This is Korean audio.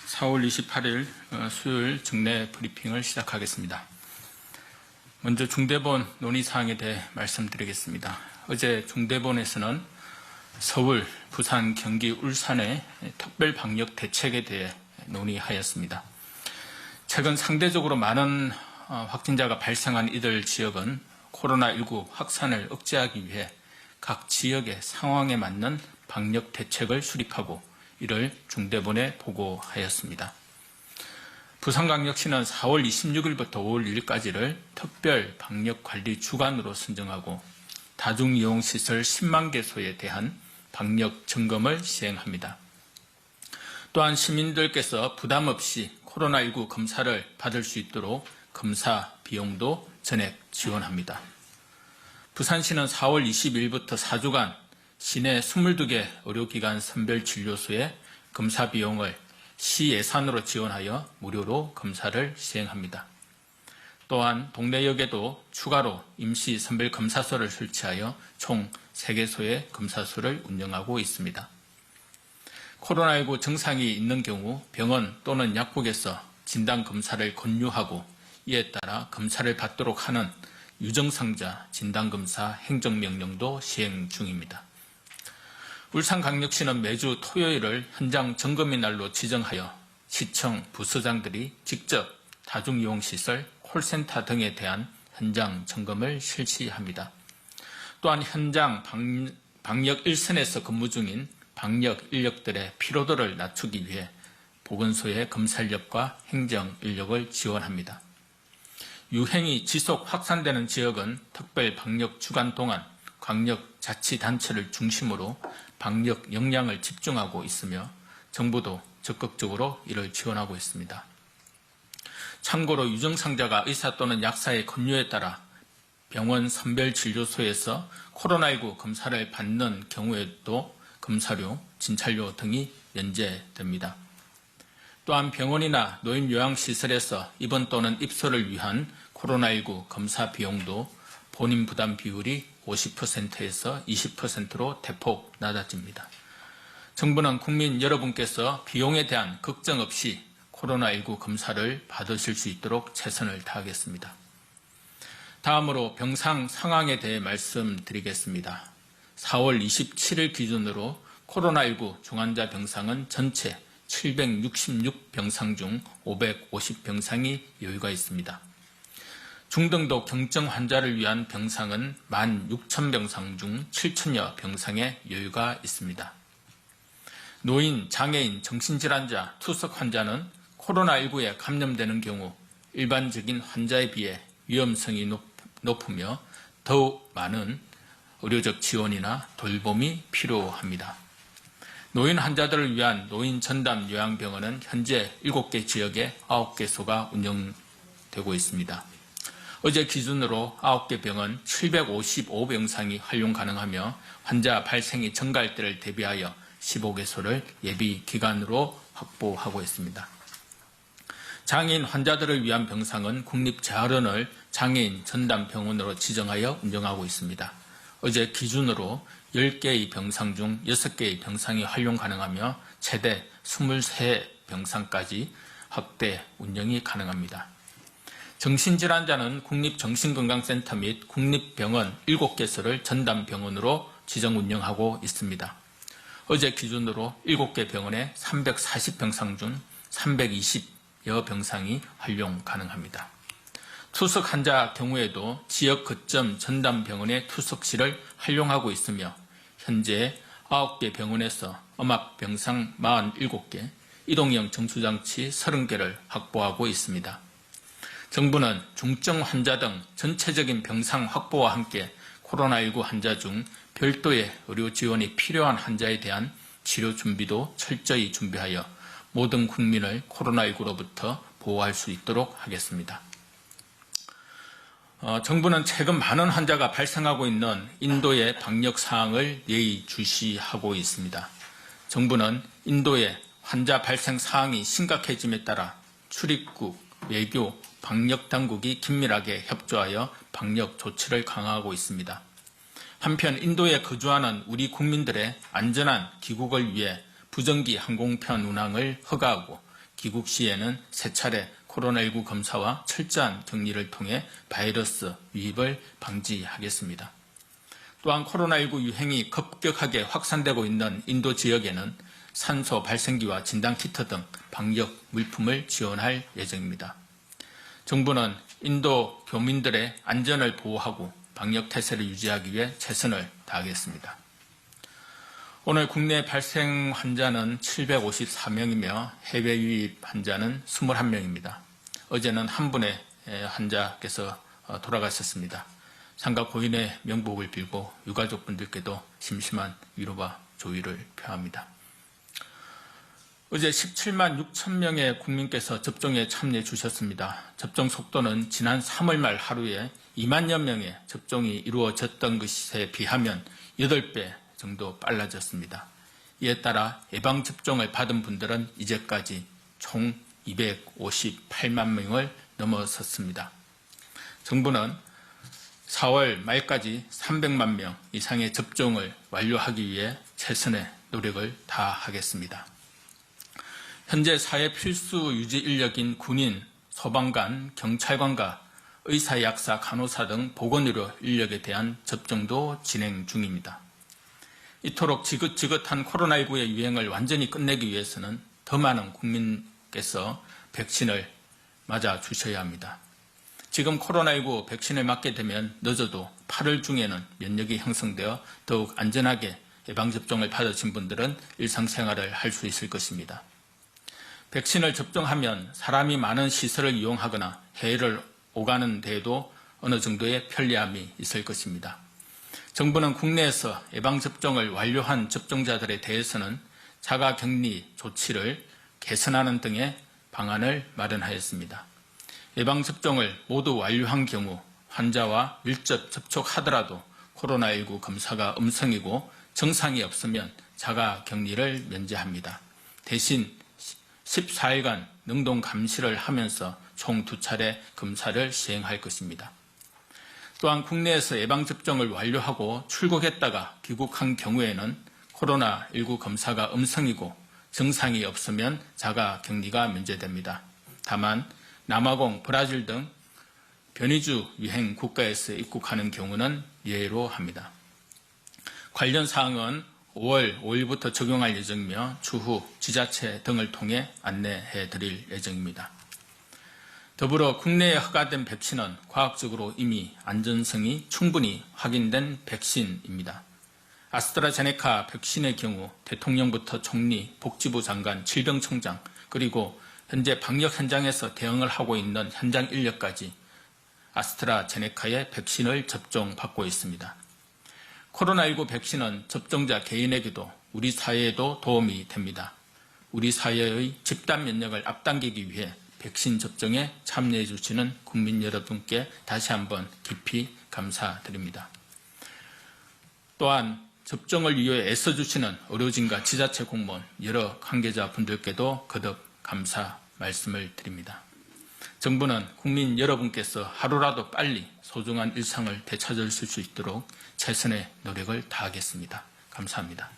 4월 28일 수요일 정례 브리핑을 시작하겠습니다. 먼저 중대본 논의사항에 대해 말씀드리겠습니다. 어제 중대본에서는 서울, 부산, 경기, 울산의 특별 방역 대책에 대해 논의하였습니다. 최근 상대적으로 많은 확진자가 발생한 이들 지역은 코로나19 확산을 억제하기 위해 각 지역의 상황에 맞는 방역 대책을 수립하고 이를 중대본에 보고하였습니다. 부산광역시는 4월 26일부터 5월 1일까지를 특별 방역관리 주간으로 선정하고 다중이용시설 10만 개소에 대한 방역 점검을 시행합니다. 또한 시민들께서 부담 없이 코로나19 검사를 받을 수 있도록 검사 비용도 전액 지원합니다. 부산시는 4월 20일부터 4주간 시내 22개 의료기관 선별진료소에 검사 비용을 시 예산으로 지원하여 무료로 검사를 시행합니다. 또한 동래역에도 추가로 임시 선별검사소를 설치하여 총 3개소의 검사소를 운영하고 있습니다. 코로나19 증상이 있는 경우 병원 또는 약국에서 진단검사를 권유하고 이에 따라 검사를 받도록 하는 유증상자 진단검사 행정명령도 시행 중입니다. 울산광역시는 매주 토요일을 현장 점검의 날로 지정하여 시청 부서장들이 직접 다중이용시설, 콜센터 등에 대한 현장 점검을 실시합니다. 또한 현장 방역 1선에서 근무 중인 방역 인력들의 피로도를 낮추기 위해 보건소의 검사 인력과 행정 인력을 지원합니다. 유행이 지속 확산되는 지역은 특별 방역 주간 동안 광역자치단체를 중심으로 방역 역량을 집중하고 있으며 정부도 적극적으로 이를 지원하고 있습니다. 참고로 유증상자가 의사 또는 약사의 권유에 따라 병원 선별진료소에서 코로나19 검사를 받는 경우에도 검사료, 진찰료 등이 면제됩니다. 또한 병원이나 노인요양시설에서 입원 또는 입소를 위한 코로나19 검사 비용도 본인 부담 비율이 50%에서 20%로 대폭 낮아집니다. 정부는 국민 여러분께서 비용에 대한 걱정 없이 코로나19 검사를 받으실 수 있도록 최선을 다하겠습니다. 다음으로 병상 상황에 대해 말씀드리겠습니다. 4월 27일 기준으로 코로나19 중환자 병상은 전체 766병상 중 550병상이 여유가 있습니다. 중등도 경증 환자를 위한 병상은 16,000병상 중 7,000여 병상의 여유가 있습니다. 노인, 장애인, 정신질환자, 투석 환자는 코로나19에 감염되는 경우 일반적인 환자에 비해 위험성이 높으며 더욱 많은 의료적 지원이나 돌봄이 필요합니다. 노인 환자들을 위한 노인 전담 요양병원은 현재 7개 지역에 9개소가 운영되고 있습니다. 어제 기준으로 9개 병원 755병상이 활용 가능하며 환자 발생이 증가할 때를 대비하여 15개소를 예비 기간으로 확보하고 있습니다. 장애인 환자들을 위한 병상은 국립재활원을 장애인 전담병원으로 지정하여 운영하고 있습니다. 어제 기준으로 10개의 병상 중 6개의 병상이 활용 가능하며 최대 23병상까지 확대 운영이 가능합니다. 정신질환자는 국립정신건강센터 및 국립병원 7개소를 전담병원으로 지정 운영하고 있습니다. 어제 기준으로 7개 병원에 340병상 중 320여 병상이 활용 가능합니다. 투석 환자 경우에도 지역 거점 전담병원의 투석실을 활용하고 있으며 현재 9개 병원에서 음압병상 47개, 이동형 정수장치 30개를 확보하고 있습니다. 정부는 중증 환자 등 전체적인 병상 확보와 함께 코로나19 환자 중 별도의 의료 지원이 필요한 환자에 대한 치료 준비도 철저히 준비하여 모든 국민을 코로나19로부터 보호할 수 있도록 하겠습니다. 정부는 최근 많은 환자가 발생하고 있는 인도의 방역 사항을 예의주시하고 있습니다. 정부는 인도의 환자 발생 사항이 심각해짐에 따라 출입국, 외교, 방역 당국이 긴밀하게 협조하여 방역 조치를 강화하고 있습니다. 한편 인도에 거주하는 우리 국민들의 안전한 귀국을 위해 부정기 항공편 운항을 허가하고 귀국 시에는 3차례 코로나19 검사와 철저한 격리를 통해 바이러스 유입을 방지하겠습니다. 또한 코로나19 유행이 급격하게 확산되고 있는 인도 지역에는 산소 발생기와 진단키트 등 방역 물품을 지원할 예정입니다. 정부는 인도 교민들의 안전을 보호하고 방역 태세를 유지하기 위해 최선을 다하겠습니다. 오늘 국내 발생 환자는 754명이며 해외 유입 환자는 21명입니다. 어제는 한 분의 환자께서 돌아가셨습니다. 상가 고인의 명복을 빌고 유가족분들께도 심심한 위로와 조의를 표합니다. 어제 17만 6천 명의 국민께서 접종에 참여해 주셨습니다. 접종 속도는 지난 3월 말 하루에 2만여 명의 접종이 이루어졌던 것에 비하면 8배 정도 빨라졌습니다. 이에 따라 예방접종을 받은 분들은 이제까지 총 258만 명을 넘어섰습니다. 정부는 4월 말까지 300만 명 이상의 접종을 완료하기 위해 최선의 노력을 다하겠습니다. 현재 사회 필수 유지 인력인 군인, 소방관, 경찰관과 의사, 약사, 간호사 등 보건의료 인력에 대한 접종도 진행 중입니다. 이토록 지긋지긋한 코로나19의 유행을 완전히 끝내기 위해서는 더 많은 국민께서 백신을 맞아 주셔야 합니다. 지금 코로나19 백신을 맞게 되면 늦어도 8월 중에는 면역이 형성되어 더욱 안전하게 예방접종을 받으신 분들은 일상생활을 할 수 있을 것입니다. 백신을 접종하면 사람이 많은 시설을 이용하거나 해외를 오가는 데에도 어느 정도의 편리함이 있을 것입니다. 정부는 국내에서 예방접종을 완료한 접종자들에 대해서는 자가격리 조치를 개선하는 등의 방안을 마련하였습니다. 예방접종을 모두 완료한 경우 환자와 밀접 접촉하더라도 코로나19 검사가 음성이고 증상이 없으면 자가격리를 면제합니다. 대신 14일간 능동 감시를 하면서 총 2차례 검사를 시행할 것입니다. 또한 국내에서 예방접종을 완료하고 출국했다가 귀국한 경우에는 코로나19 검사가 음성이고 증상이 없으면 자가격리가 면제됩니다. 다만 남아공, 브라질 등 변이주 유행 국가에서 입국하는 경우는 예외로 합니다. 관련 사항은 5월 5일부터 적용할 예정이며 추후 지자체 등을 통해 안내해 드릴 예정입니다. 더불어 국내에 허가된 백신은 과학적으로 이미 안전성이 충분히 확인된 백신입니다. 아스트라제네카 백신의 경우 대통령부터 총리, 복지부 장관, 질병청장 그리고 현재 방역 현장에서 대응을 하고 있는 현장 인력까지 아스트라제네카의 백신을 접종받고 있습니다. 코로나19 백신은 접종자 개인에게도 우리 사회에도 도움이 됩니다. 우리 사회의 집단 면역을 앞당기기 위해 백신 접종에 참여해 주시는 국민 여러분께 다시 한번 깊이 감사드립니다. 또한 접종을 위해 애써주시는 의료진과 지자체 공무원, 여러 관계자분들께도 거듭 감사 말씀을 드립니다. 정부는 국민 여러분께서 하루라도 빨리 소중한 일상을 되찾으실 수 있도록 최선의 노력을 다하겠습니다. 감사합니다.